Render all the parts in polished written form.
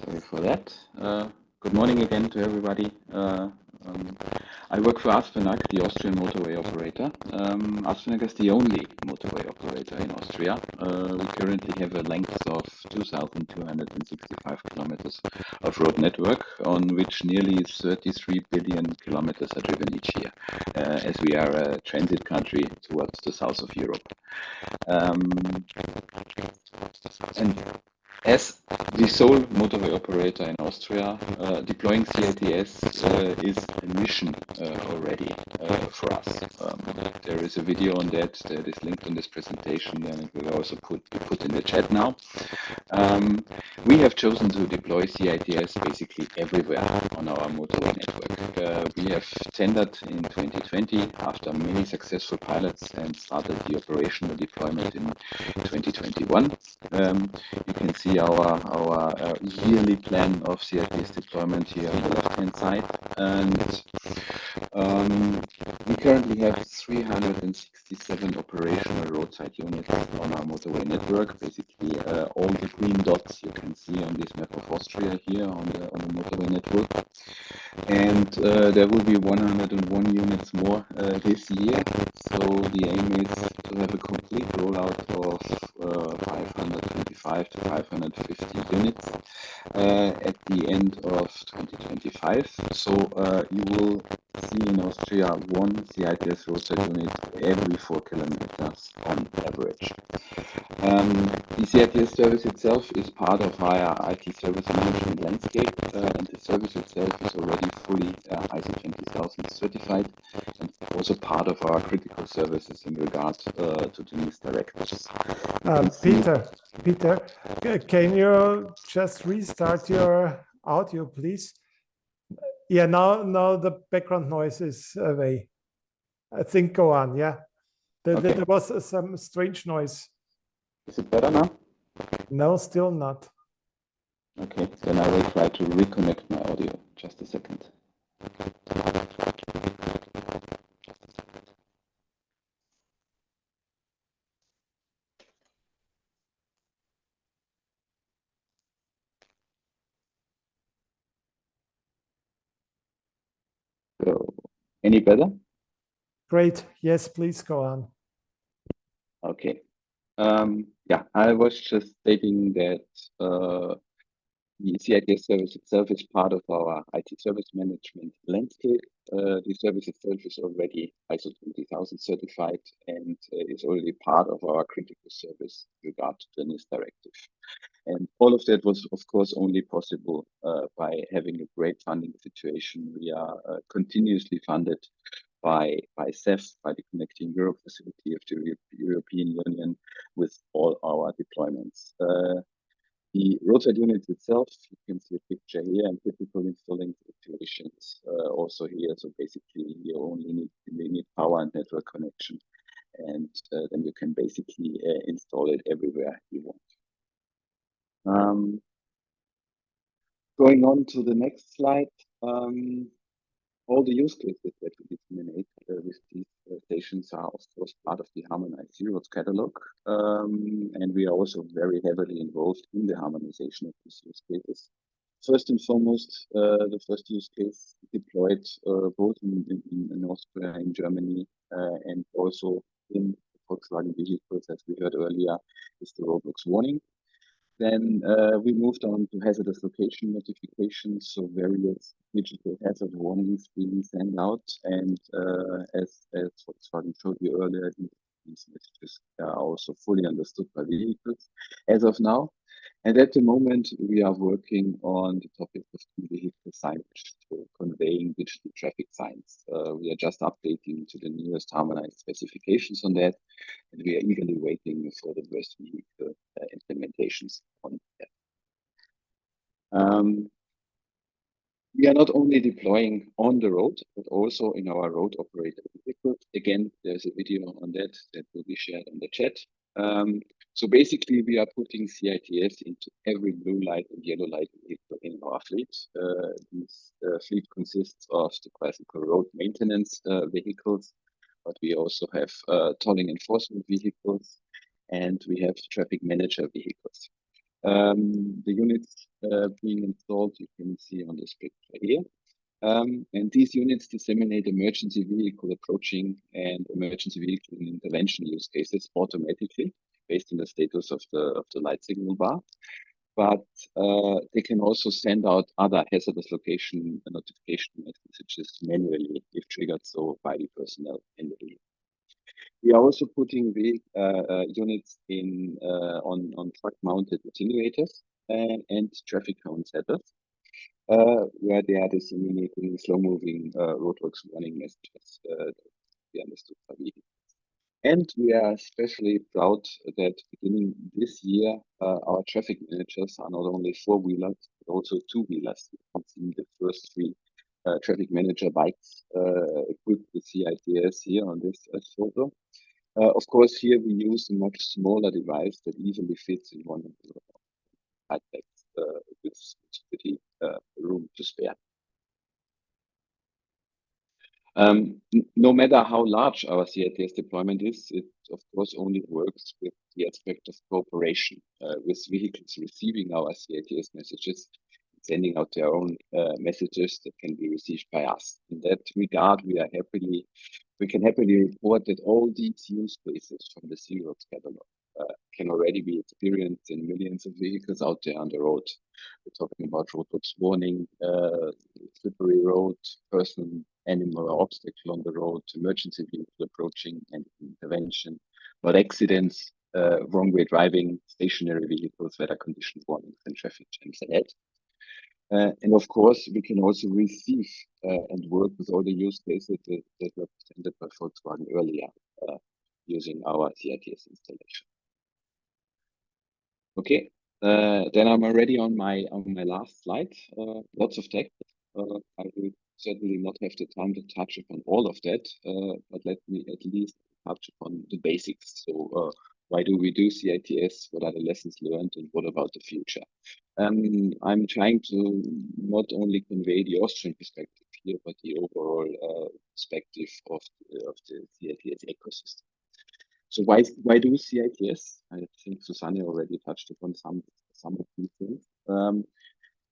Sorry for that. Good morning again to everybody. I work for ASFINAG, the Austrian motorway operator. ASFINAG is the only motorway operator in Austria. We currently have a length of 2,265 kilometers of road network, on which nearly 33 billion kilometers are driven each year, as we are a transit country towards the south of Europe. And as the sole motorway operator in Austria, deploying CITS is a mission already for us. There is a video on that is linked on this presentation, and it will also be put in the chat now. We have chosen to deploy CITS basically everywhere on our motorway network. We have tendered in 2020 after many successful pilots and started the operational deployment in 2021. You can see our yearly plan of CITS deployment here on the left-hand side, and we currently have 367 operational roadside units on our motorway network. Basically, all the green dots you can see on this map of Austria here on the motorway network. And there will be 101 units more this year. So the aim is to have a complete rollout of 525 to 550 units at the end of 2025. So you will see in Austria one CITS roadside unit every 4 kilometers on average. The CITS service itself is part of our IT service management landscape, and the service itself is already fully ISO 20000 certified, and also part of our critical services in regard to the NIST directives. Peter, can you just restart your audio, please? Yeah, now the background noise is away. I think go on, yeah. Okay. There was some strange noise. Is it better now? No, still not. Okay, then I will try to reconnect my audio. Just a second. So, any better? Great. Yes, please go on. Okay. Yeah, I was just stating that the CITS service itself is part of our IT service management landscape. The service itself is already ISO 20000 certified and is already part of our critical service with regard to the NIST directive. And all of that was, of course, only possible by having a great funding situation. We are continuously funded by CEF, by the Connecting Europe facility of the European Union, with all our deployments. The roadside unit itself, you can see a picture here, and typical installing situations also here. So basically, you only need power and network connection, and then you can basically install it everywhere you want. Going on to the next slide, all the use cases that we disseminate with these stations are, of course, part of the harmonized zeros catalog, and we are also very heavily involved in the harmonization of these use cases. First and foremost, the first use case deployed both in Austria, in Germany, and also in Volkswagen vehicles, as we heard earlier, is the roadblocks warning. Then we moved on to hazardous location notifications, so various digital hazard warnings being sent out. And as Volkswagen showed you earlier, these messages are also fully understood by vehicles as of now. And at the moment, we are working on the topic of vehicle signage, so conveying digital traffic signs. We are just updating to the newest harmonized specifications on that, and we are eagerly waiting for the first vehicle implementations on that. We are not only deploying on the road, but also in our road operator vehicles. Again, there's a video on that will be shared on the chat. So basically, we are putting CITS into every blue light and yellow light vehicle in our fleet. This fleet consists of the classical road maintenance vehicles, but we also have tolling enforcement vehicles, and we have traffic manager vehicles. The units being installed, you can see on this picture here. And these units disseminate emergency vehicle approaching and emergency vehicle intervention use cases automatically based on the status of the light signal bar. But they can also send out other hazardous location notification messages manually if triggered so by the personnel in the vehicle. We are also putting the units in on truck-mounted attenuators and traffic cone setters, where they are disseminating slow-moving roadworks warning messages to be understood by vehicles. And we are especially proud that beginning this year, our traffic managers are not only four-wheelers, but also two-wheelers. You can see the first three traffic manager bikes equipped with CITS here on this photo. Of course, here we use a much smaller device that easily fits in one of the backpacks with pretty room to spare. No matter how large our CITS deployment is, it of course only works with the aspect of cooperation with vehicles receiving our CITS messages, sending out their own messages that can be received by us. In that regard, we can happily report that all these use cases from the C-Roads catalog can already be experienced in millions of vehicles out there on the road. We're talking about roadworks warning, slippery road, person, animal, or obstacle on the road, emergency vehicle approaching and intervention, about accidents, wrong way driving, stationary vehicles, weather condition warnings, and traffic jams ahead. And of course, we can also receive and work with all the use cases that were presented by Volkswagen earlier using our CITS installation. Okay, then I'm already on my last slide. Lots of text. I will certainly not have the time to touch upon all of that, but let me at least touch upon the basics. So why do we do CITS? What are the lessons learned, and what about the future? I'm trying to not only convey the Austrian perspective here, but the overall perspective of the CITS ecosystem. So why do CITS? I think Susanne already touched upon some of these things.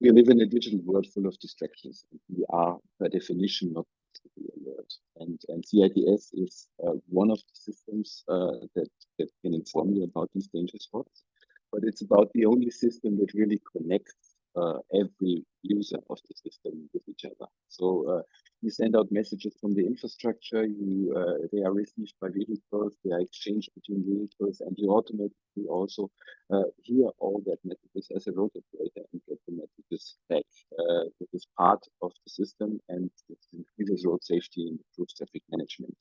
We live in a digital world full of distractions. We are, by definition, not alert. And CITS is one of the systems that can inform you about these danger spots. But it's about the only system that really connects every user of the system with each other. So you send out messages from the infrastructure, they are received by vehicles, they are exchanged between vehicles, and you automatically also hear all that messages as a road operator and get the messages back. This is part of the system, and it increases road safety and improves traffic management.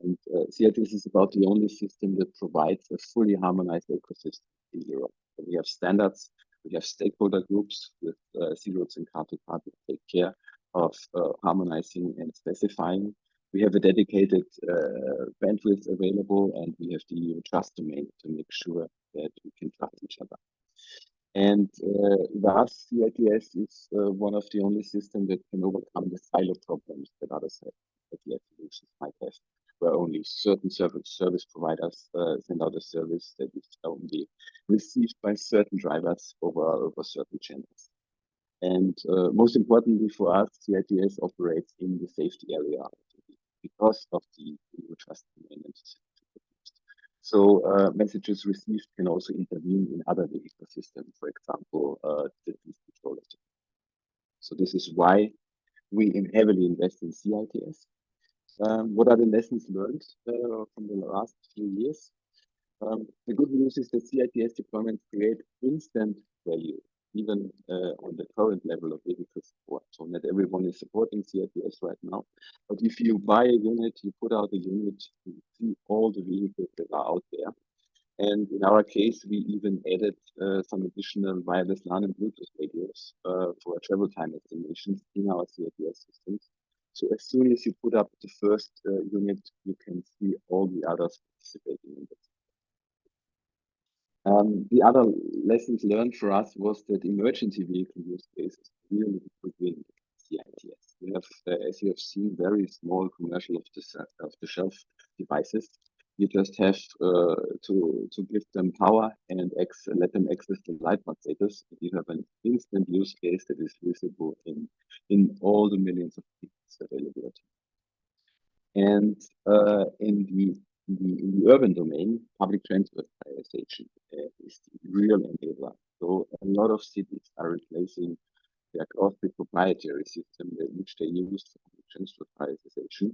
And CITS is about the only system that provides a fully harmonized ecosystem in Europe. So we have standards, we have stakeholder groups with C-Roads and Car2Car that take care of harmonizing and specifying. We have a dedicated bandwidth available, and we have the EU trust domain to make sure that we can trust each other. And thus, CITS is one of the only systems that can overcome the silo problems that other CITS solutions might have, where only certain service providers send out a service that is only received by certain drivers over certain channels. And most importantly for us, CITS operates in the safety area because of the EU trust domain. So messages received can also intervene in other vehicle systems, for example, the controller. So this is why we heavily invest in CITS. What are the lessons learned from the last few years? The good news is that CITS deployments create instant value, even on the current level of vehicle support. So not everyone is supporting CITS right now, but if you buy a unit, you put out a unit, you see all the vehicles that are out there. And in our case, we even added some additional wireless LAN and Bluetooth radios for travel time estimations in our CITS systems. So as soon as you put up the first unit, you can see all the others participating in this. The other lessons learned for us was that emergency vehicle use cases really within CITS. We have, as you have seen, very small commercial off-the-shelf devices. You just have to give them power and let them access the lightbulb status. You have an instant use case that is visible in all the millions of pieces available. And in the urban domain, public transport prioritization is the real enabler. So a lot of cities are replacing their corporate proprietary system which they use for public transport prioritization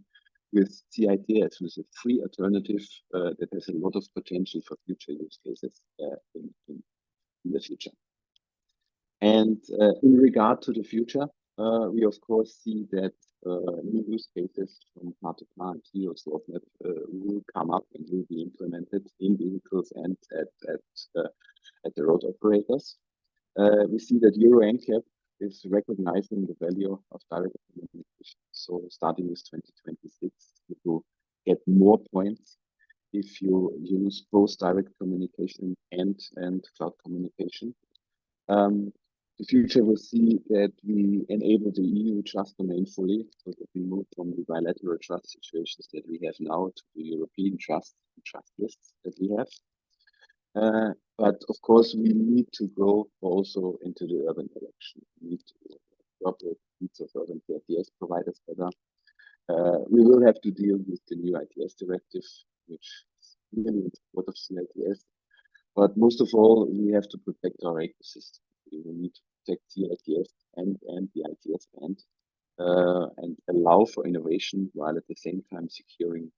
with CITS, with a free alternative that has a lot of potential for future use cases in the future. And in regard to the future, we of course see that new use cases from car-to-car and Kiosk-Roadmap will come up and will be implemented in vehicles and at the road operators. We see that Euro NCAP is recognizing the value of direct communication. So starting with 2026, you will get more points if you use both direct communication and cloud communication. The future will see that we enable the EU trust domain fully, so that we move from the bilateral trust situations that we have now to the European trust lists that we have. But of course, we need to grow also into the urban direction. We need to cooperate with needs of urban ITS providers better. We will have to deal with the new ITS directive, which is really in support of CITS. But most of all, we have to protect our ecosystem. We will need to protect CITS and the ITS band and allow for innovation while at the same time securing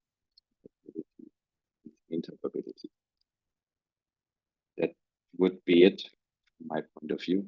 interoperability. That would be it from my point of view.